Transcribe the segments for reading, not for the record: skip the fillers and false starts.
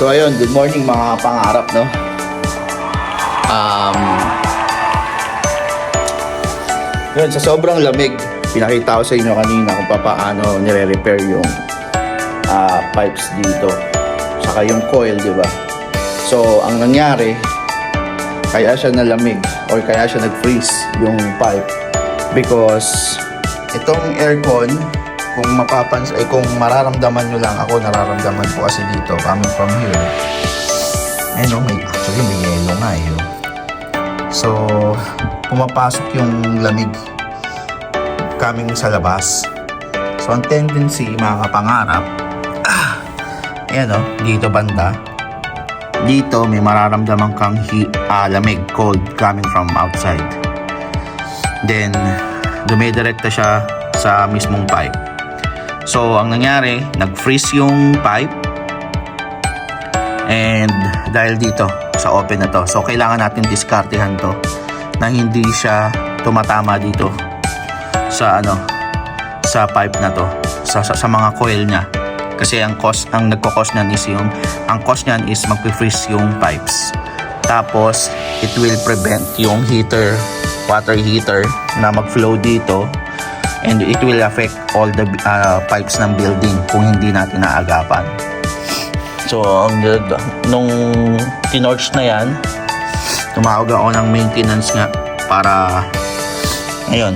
So ayun, good morning mga pangarap, no? Yun, sa sobrang lamig, pinakita ko sa inyo kanina kung paano nire-repair yung pipes dito. Saka yung coil, di ba? So, ang nangyari, kaya siya nalamig or kaya siya nag-freeze yung pipe because itong aircon, kung kung mararamdaman nyo lang, ako nararamdaman po kasi dito coming from here. Ayun, actually may yellow nga eh. So, pumapasok yung lamig coming sa labas. So, ang tendency mga kapangarap, ayan o, dito banda, dito may mararamdaman kang lamig, cold coming from outside. Then, dumidirekta siya sa mismong pipe. So, ang nangyari, nag-freeze yung pipe. And dahil dito, sa open na to. So, kailangan natin diskartehan to na hindi siya tumatama dito sa sa pipe na to. Sa mga coil niya. Kasi ang nagko-cause niyan is magpi-freeze yung pipes. Tapos, it will prevent yung water heater na mag-flow dito. And it will affect all the pipes ng building kung hindi natin naagapan. So, nung tinorch na yan, tumawag ako ng maintenance nga para yun,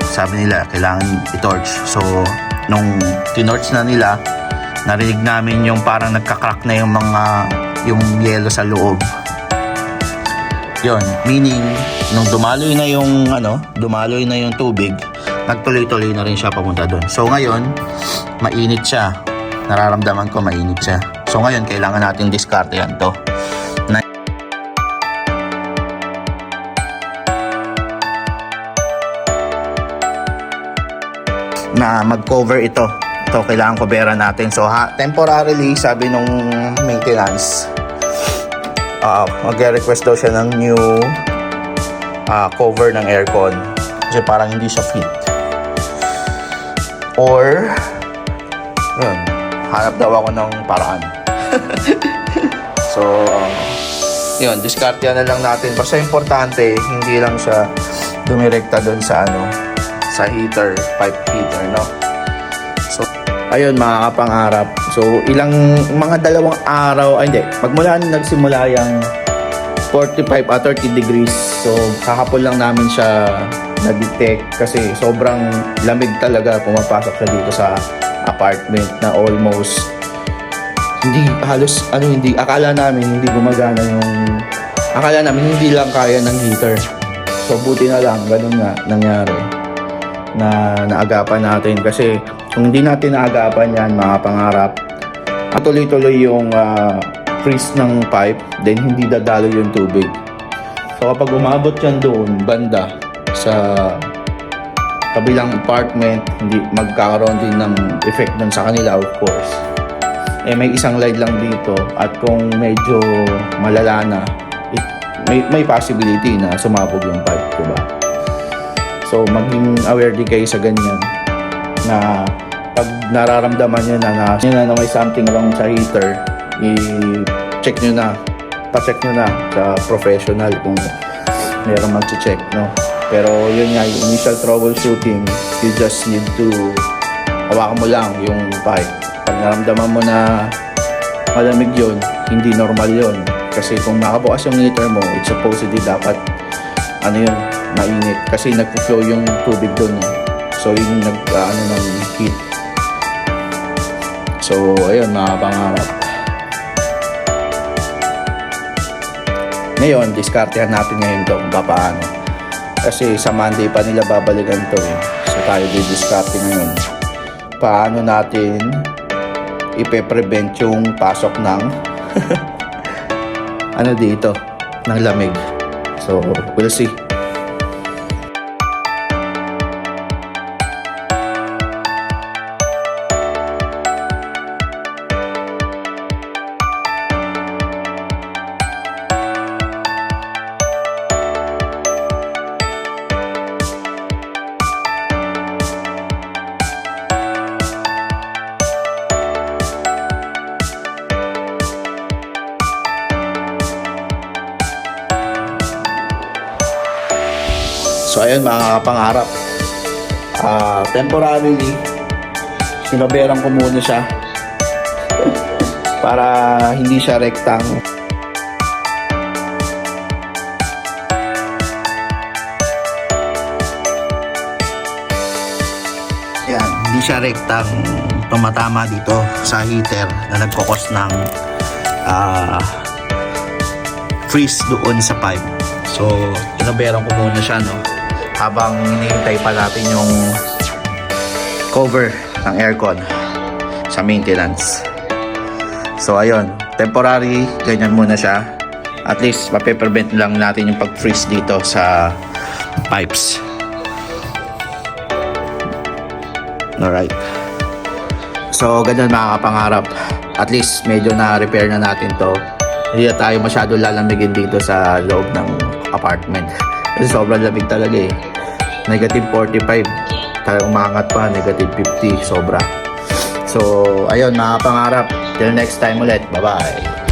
sabi nila, kailangan i-torch. So, nung tinorch na nila, narinig namin yung parang nagka-crack na yung yelo sa loob. Yun, meaning, nung dumaloy na yung tubig, nagtuloy-tuloy na rin siya papunta doon. So ngayon, mainit siya. Nararamdaman ko mainit siya. So ngayon, kailangan natin diskartehan to. Na mag-cover ito. Ito, kailangan coveran natin. So temporarily, sabi nung maintenance, mag-request daw siya ng new cover ng aircon kasi parang hindi siya fit, or yun, hanap daw ako ng paraan. So yun, diskartehan na lang natin. Basta importante, hindi lang siya dumirekta doon sa heater, pipe heater, no? So ayun mga kapangarap. So mga 2 araw, hindi, magmula nagsimula yung 45 at 30 degrees. So kahapon lang namin siya na-detect kasi sobrang lamig talaga. Pumapasok siya dito sa apartment na almost akala namin hindi gumagana akala namin hindi lang kaya ng heater. So buti na lang, ganun nga nangyari na naagapan natin. Kasi kung hindi natin naagapan yan mga pangarap, tuloy-tuloy yung freeze ng pipe, then hindi dadalo yung tubig. So kapag umabot yan doon banda sa kabilang apartment, hindi magkakaroon din ng effect dun sa kanila, of course. May isang line lang dito, at kung medyo malala na, may possibility na sumabog yung pipe, diba? So maging aware din kayo sa ganyan, na pag nararamdaman nyo na may something wrong sa heater, i-check nyo na, pa-check nyo na sa professional kung meron mag-check, no? Pero yun nga, yung initial troubleshooting, you just need to hawakan mo lang yung pipe. Pag naramdaman mo na malamig yun, hindi normal yun. Kasi kung nakabukas yung heater mo, it's supposedly dapat mainit. Kasi nag-flow yung tubig dun. So yun yung ng heat. So ayun mga pangarap. Ngayon, diskartehan natin ngayon to kung paano. Kasi sa Monday pa nila babalikan to eh. So tayo didiskarte ngayon. Paano natin ipe-prevent yung pasok ng dito, ng lamig. So, we'll see. So ayun mga kapangarap, temporarily sinaberan ko muna siya para hindi siya rektang. Yan, hindi siya rektang tumatama dito sa heater na nagkakos ng freeze doon sa pipe. So sinaberan ko muna siya, no, habang hinihintay pa natin yung cover ng aircon sa maintenance. So ayun, temporary ganyan muna siya. At least mape-prevent lang natin yung pag-freeze dito sa pipes. Alright. So ganyan mga kapangarap, at least medyo na-repair na natin to. Hindi na tayo masyado lalamigin dito sa loob ng apartment. Kasi sobrang lamig talaga eh. Negative 45. Tayo umangat pa, negative 50. Sobra. So, ayun mga pangarap. Till next time ulit. Bye-bye.